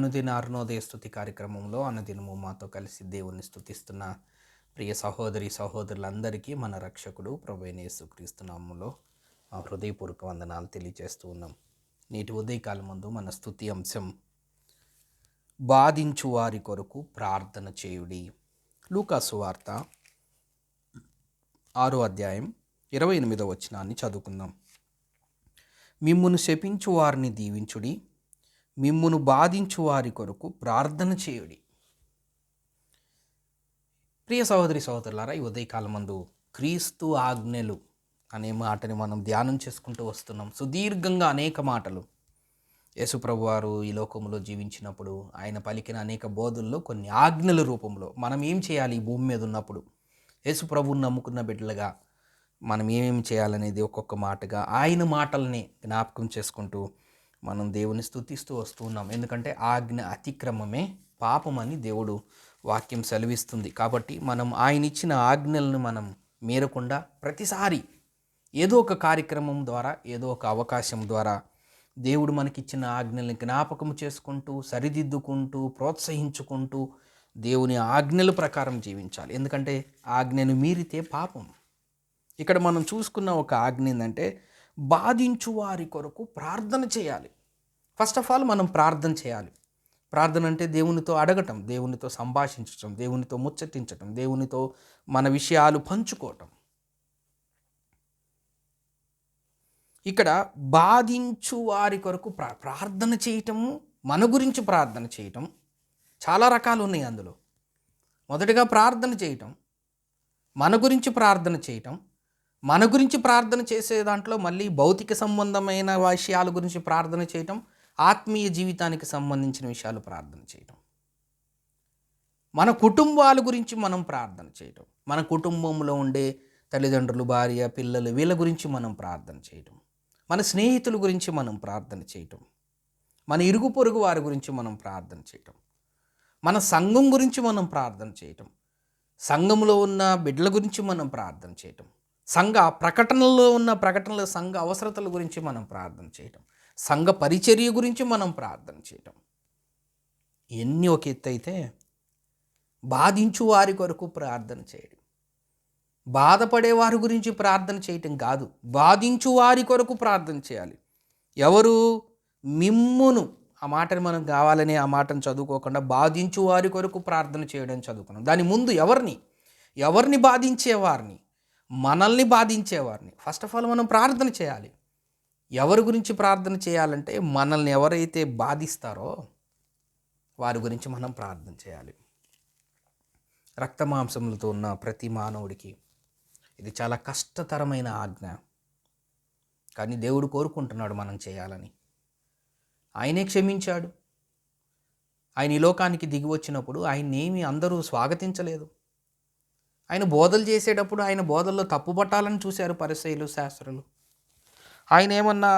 అనుదిన అరుణోదయ స్తుతి కార్యక్రమంలో అనుదినము మాతో కలిసి దేవుణ్ణి స్తుతిస్తున్న ప్రియ సహోదరి సహోదరులందరికీ మన రక్షకుడు ప్రభువైన యేసుక్రీస్తు నామములో మా హృదయపూర్వక వందనాలు తెలియజేస్తూ ఉన్నాం. నేటి ఉదయకాలం ముందు మన స్తుతి అంశం బాధించు వారి కొరకు ప్రార్థన చేయుడి. లూకా సువార్త 6వ అధ్యాయం 28వ వచనాన్ని చదువుకుందాం. మిమ్మును శపించు వారిని దీవించుడి, మిమ్మును బాధించు వారి కొరకు ప్రార్థన చేయుడి. ప్రియ సహోదరి సహోదరులారా, ఈ ఉదయకాలం మందు క్రీస్తు ఆజ్ఞలు అనే మాటని మనం ధ్యానం చేసుకుంటూ వస్తున్నాం. సుదీర్ఘంగా అనేక మాటలు యేసుప్రభు వారు ఈ లోకంలో జీవించినప్పుడు ఆయన పలికిన అనేక బోధల్లో కొన్ని ఆజ్ఞల రూపంలో మనం ఏం చేయాలి ఈ భూమి మీద ఉన్నప్పుడు, యేసుప్రభుని నమ్ముకున్న బిడ్డలుగా మనం ఏమేమి చేయాలనేది ఒక్కొక్క మాటగా ఆయన మాటల్ని జ్ఞాపకం చేసుకుంటూ మనం దేవుని స్తుతిస్తూ వస్తూ ఉన్నాం. ఎందుకంటే ఆజ్ఞ అతిక్రమమే పాపమని దేవుడు వాక్యం సెలవిస్తుంది. కాబట్టి మనం ఆయన ఇచ్చిన ఆజ్ఞలను మనం మీరకుండా ప్రతిసారి ఏదో ఒక కార్యక్రమం ద్వారా, ఏదో ఒక అవకాశం ద్వారా దేవుడు మనకిచ్చిన ఆజ్ఞల్ని జ్ఞాపకం చేసుకుంటూ, సరిదిద్దుకుంటూ, ప్రోత్సహించుకుంటూ దేవుని ఆజ్ఞల ప్రకారం జీవించాలి. ఎందుకంటే ఆజ్ఞను మీరితే పాపం. ఇక్కడ మనం చూసుకున్న ఒక ఆజ్ఞ ఏంటంటే బాధించు వారి కొరకు ప్రార్థన చేయాలి. ఫస్ట్ ఆఫ్ ఆల్ మనం ప్రార్థన చేయాలి. ప్రార్థన అంటే దేవునితో అడగటం, దేవునితో సంభాషించటం, దేవునితో ముచ్చటించటం, దేవునితో మన విషయాలు పంచుకోవటం. ఇక్కడ బాధించు వారి కొరకు ప్రార్థన చేయటము, మన గురించి ప్రార్థన చేయటం చాలా రకాలు ఉన్నాయి అందులో. మొదటిగా ప్రార్థన చేయటం, మన గురించి ప్రార్థన చేయటం, మన గురించి ప్రార్థన చేసే దాంట్లో మళ్ళీ భౌతిక సంబంధమైన విషయాల గురించి ప్రార్థన చేయటం, ఆత్మీయ జీవితానికి సంబంధించిన విషయాలు ప్రార్థన చేయటం, మన కుటుంబాల గురించి మనం ప్రార్థన చేయటం, మన కుటుంబంలో ఉండే తల్లిదండ్రులు, భార్య, పిల్లలు వీళ్ళ గురించి మనం ప్రార్థన చేయటం, మన స్నేహితుల గురించి మనం ప్రార్థన చేయటం, మన ఇరుగు పొరుగు వారి గురించి మనం ప్రార్థన చేయటం, మన సంఘం గురించి మనం ప్రార్థన చేయటం, సంఘంలో ఉన్న బిడ్డల గురించి మనం ప్రార్థన చేయటం, సంఘ ప్రకటనలో ఉన్న ప్రకటనల సంఘ అవసరతల గురించి మనం ప్రార్థన చేయటం, సంఘ పరిచర్య గురించి మనం ప్రార్థన చేయటం. ఎన్ని ఒక ఎత్తు అయితే బాధించు వారి కొరకు ప్రార్థన చేయడం, బాధపడే వారి గురించి ప్రార్థన చేయటం కాదు, బాధించు వారి కొరకు ప్రార్థన చేయాలి. ఎవరు? మిమ్మును. ఆ మాటని మనం కావాలని ఆ మాటను చదువుకోకుండా బాధించు వారి కొరకు ప్రార్థన చేయడం చదువుకున్నాం. దాని ముందు ఎవరిని బాధించేవారిని, మనల్ని బాధించేవారిని. ఫస్ట్ ఆఫ్ ఆల్ మనం ప్రార్థన చేయాలి. ఎవరి గురించి ప్రార్థన చేయాలంటే మనల్ని ఎవరైతే బాధిస్తారో వారి గురించి మనం ప్రార్థన చేయాలి. రక్తమాంసములతో ఉన్న ప్రతి మానవుడికి ఇది చాలా కష్టతరమైన ఆజ్ఞ. కానీ దేవుడు కోరుకుంటున్నాడు మనం చేయాలని. ఆయనే క్షమించాడు. ఆయన ఈ లోకానికి దిగి వచ్చినప్పుడు ఆయన్నేమి అందరూ స్వాగతించలేదు. ఆయన బోధలు చేసేటప్పుడు ఆయన బోధల్లో తప్పుపట్టాలని చూశారు పరిసయ్యులు, శాస్త్రులు. ఆయన ఏమన్నా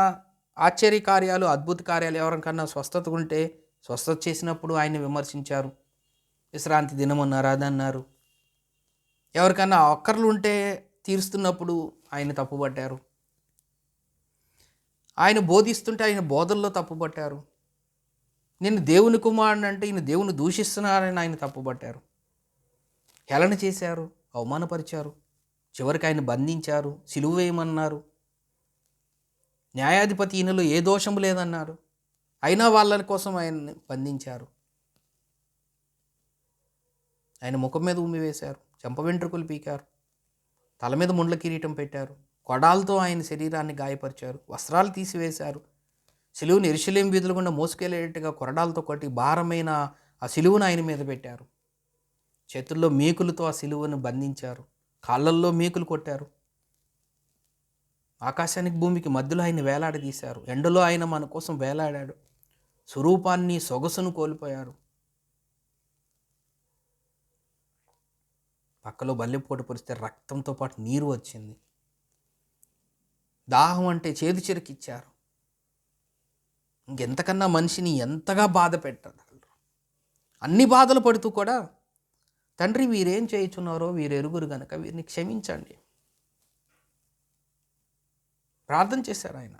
ఆశ్చర్య కార్యాలు, అద్భుత కార్యాలు ఎవరికన్నా స్వస్థత ఉంటే స్వస్థత చేసినప్పుడు ఆయన విమర్శించారు. విశ్రాంతి దినం అన్నారు, అదన్నారు. ఎవరికన్నా అక్కర్లు ఉంటే తీరుస్తున్నప్పుడు ఆయన తప్పుపట్టారు. ఆయన బోధిస్తుంటే ఆయన బోధల్లో తప్పుపట్టారు. నేను దేవుని కుమారుని అంటే ఈయన దేవుని దూషిస్తున్నారని ఆయన తప్పుపట్టారు. హేళన చేశారు, అవమానపరిచారు. చివరికి ఆయన బంధించారు, సిలువ వేయమన్నారు. న్యాయాధిపతి ఈయనలో ఏ దోషము లేదన్నారు. అయినా వాళ్ళ కోసం ఆయన్ని బంధించారు. ఆయన ముఖం మీద ఉమ్మి వేశారు, చెంప వెంట్రుకలు పీకారు, తల మీద ముండ్ల కిరీటం పెట్టారు, కొడాలతో ఆయన శరీరాన్ని గాయపరిచారు, వస్త్రాలు తీసివేశారు, సిలువను యెరూషలేము వీధుల గుండా మోసుకెళ్ళేట్టుగా కొరడాలతో కొట్టి భారమైన ఆ సిలువను ఆయన మీద పెట్టారు. చేతుల్లో మేకులతో ఆ సిలువను బంధించారు, కాళ్ళల్లో మేకులు కొట్టారు. ఆకాశానికి భూమికి మధ్యలో ఆయన వేలాడదీశారు. ఎండలో ఆయన మన కోసం వేలాడాడు. స్వరూపాన్ని, సొగసును కోల్పోయారు. పక్కలో బల్లెపోటు పొడిస్తే రక్తంతో పాటు నీరు వచ్చింది. దాహం అంటే చేదు చెరుకిచ్చారు. ఇంకెంతకన్నా మనిషిని ఎంతగా బాధ పెట్టగలరు. అన్ని బాధలు పడుతూ కూడా తండ్రి వీరేం చేయుచున్నారో వీరు ఎరుగురు గనక వీరిని క్షమించండి ప్రార్థన చేశారు. ఆయన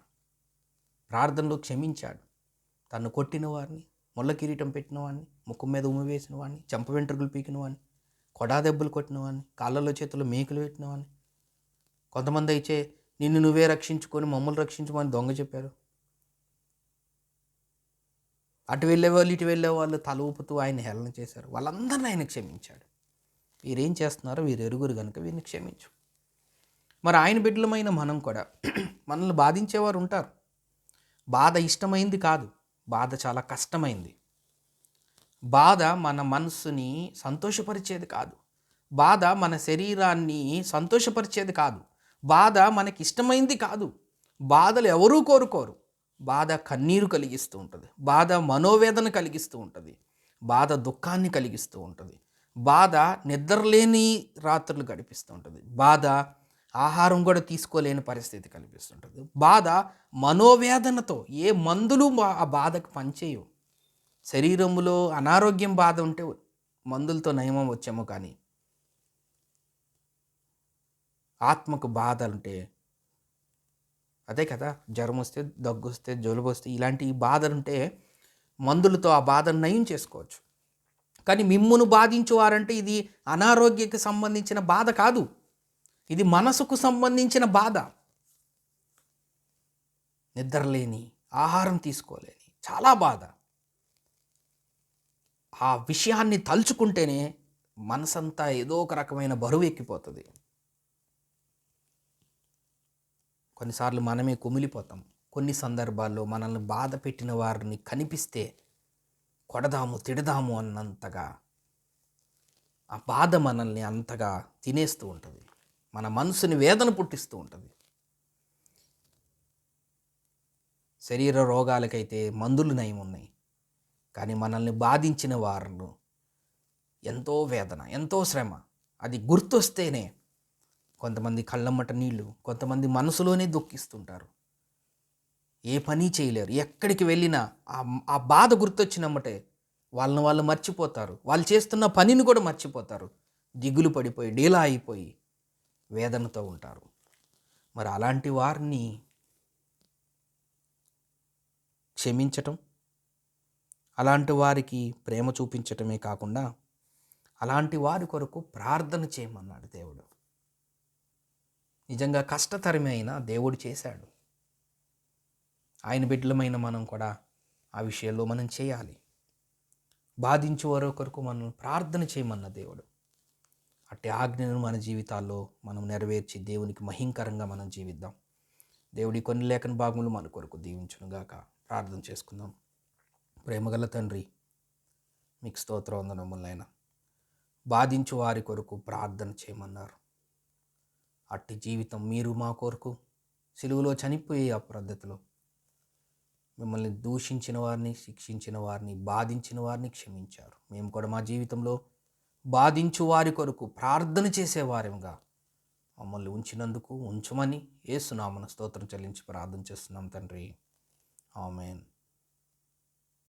ప్రార్థనలో క్షమించాడు. తను కొట్టిన వారిని, ముళ్ళ కిరీటం పెట్టిన వాడిని, ముఖం మీద ఉమ్మి వేసిన వాడిని, చెంప వెంట్రుకలు పీకిన వాడిని, కొడా దెబ్బలు కొట్టిన వాడిని, కాళ్ళలో చేతుల్లో మేకులు పెట్టిన వాడిని. కొంతమంది అయితే నిన్ను నువ్వే రక్షించుకొని మమ్మల్ని రక్షించమని దొంగ చెప్పారు. అటు వెళ్ళేవాళ్ళు ఇటు వెళ్ళేవాళ్ళు తల ఊపుతూ ఆయన హేళన చేశారు. వాళ్ళందరినీ ఆయన క్షమించాడు. వీరేం చేస్తున్నారో వీరు ఎరుగురు కనుక వీరిని క్షమించు. మరి ఆయన బిడ్డలమైన మనం కూడా మనల్ని బాధించేవారు ఉంటారు. బాధ ఇష్టమైంది కాదు, బాధ చాలా కష్టమైంది. బాధ మన మనస్సుని సంతోషపరిచేది కాదు, బాధ మన శరీరాన్ని సంతోషపరిచేది కాదు, బాధ మనకి ఇష్టమైంది కాదు. బాధలు ఎవరూ కోరుకోరు. బాధ కన్నీరు కలిగిస్తూ ఉంటుంది, బాధ మనోవేదన కలిగిస్తూ ఉంటుంది, బాధ దుఃఖాన్ని కలిగిస్తూ ఉంటుంది, బాధ నిద్రలేని రాత్రులు గడిపిస్తూ ఉంటుంది, బాధ ఆహారం కూడా తీసుకోలేని పరిస్థితి కనిపిస్తుంటుంది. బాధ మనోవేదనతో ఏ మందులు ఆ బాధకు పనిచేయవు. శరీరంలో అనారోగ్యం బాధ ఉంటే మందులతో నయమం వచ్చేమో, కానీ ఆత్మకు బాధ అంటే అదే కదా, జ్వరం వస్తే, దగ్గు వస్తే, జలుబు వస్తే, ఇలాంటి బాధలుంటే మందులతో ఆ బాధను నయం చేసుకోవచ్చు. కానీ మిమ్మును బాధించువారంటే ఇది అనారోగ్యకి సంబంధించిన బాధ కాదు, ఇది మనసుకు సంబంధించిన బాధ. నిద్రలేని, ఆహారం తీసుకోలేని చాలా బాధ. ఆ విషయాన్ని తలుచుకుంటేనే మనసంతా ఏదో ఒక రకమైన బరువు ఎక్కిపోతుంది. కొన్నిసార్లు మనమే కుమిలిపోతాం. కొన్ని సందర్భాల్లో మనల్ని బాధ పెట్టిన వారిని కనిపిస్తే కొడదాము, తిడదాము అన్నంతగా ఆ బాధ మనల్ని అంతగా తినేస్తూ ఉంటుంది, మన మనసుని వేదన పుట్టిస్తూ ఉంటుంది. శరీర రోగాలకైతే మందులు నయం ఉన్నాయి, కానీ మనల్ని బాధించిన వారిను ఎంతో వేదన, ఎంతో శ్రమ. అది గుర్తొస్తేనే కొంతమంది కళ్ళమ్మట నీళ్ళు, కొంతమంది మనసులోనే దుఃఖిస్తుంటారు, ఏ పని చేయలేరు. ఎక్కడికి వెళ్ళినా ఆ బాధ గుర్తొచ్చినమ్మటే వాళ్ళని వాళ్ళు మర్చిపోతారు, వాళ్ళు చేస్తున్న పనిని కూడా మర్చిపోతారు, దిగులు పడిపోయి డీలా అయిపోయి వేదనతో ఉంటారు. మరి అలాంటి వారిని క్షమించటం, అలాంటి వారికి ప్రేమ చూపించటమే కాకుండా అలాంటి వారి కొరకు ప్రార్థన చేయమన్నాడు దేవుడు. నిజంగా కష్టతరమైన దేవుడు చేశాడు. ఆయన బిడ్డలమైన మనం కూడా ఆ విషయంలో మనం చేయాలి. బాధించే వారి కొరకు మనం ప్రార్థన చేయమన్న దేవుడు. అట్టి ఆజ్ఞను మన జీవితాల్లో మనం నెరవేర్చి దేవునికి మహింకరంగా మనం జీవిద్దాం. దేవుడి కొన్ని లేఖన భాగములు మన కొరకు దీవించునుగాక. ప్రార్థన చేసుకుందాం. ప్రేమగల తండ్రి, మీకు స్తోత్రం వందనములైనా. బాధించు వారి కొరకు ప్రార్థన చేయమన్నారు. అట్టి జీవితం మీరు మా కొరకు సిలువలో చనిపోయే ఆ పద్ధతిలో మిమ్మల్ని దూషించిన వారిని, శిక్షించిన వారిని, బాధించిన వారిని క్షమించారు. మేము కూడా మా జీవితంలో బాధించు వారి కొరకు ప్రార్థన చేసేవారిగా మమ్మల్ని ఉంచినందుకు ఉంచమని యేసు నామమున స్తోత్రం చెల్లించి ప్రార్థన చేస్తున్నాం తండ్రి. ఆమేన్.